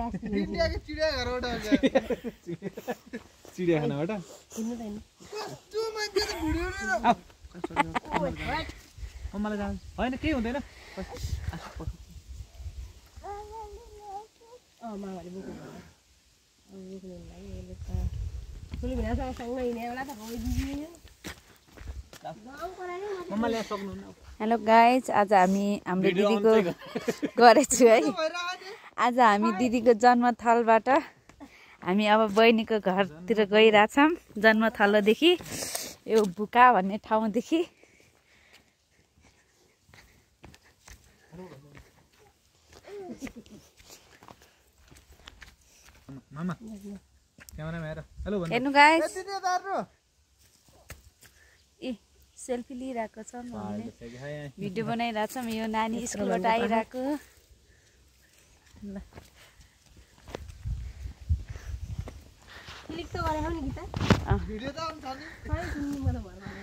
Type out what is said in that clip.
India के चिड़ियाघर चिडियाखानाबाट त्यो मान्छे त भिडियो नै मलाई जानु होइन केही हुँदैन हेलो गाइज आज हामी हाम्रो दिदीको गरेछु है आज हामी दिदीको जन्मथलबाट हामी अब बहिनीको घरतिर गइरहेछौँ जन्मथलोदेखि यो बुका भन्ने ठाउँदेखि मामा क्यामेरामा हेर हेलो भन्नु हेर्नु गाइज दिदी दारु ए सेल्फी लिइरहेको छौँ भिडियो बनाइरहेछौँ यो नानी स्कुलबाट आइरहेको ल भिडियो त आउँछ नि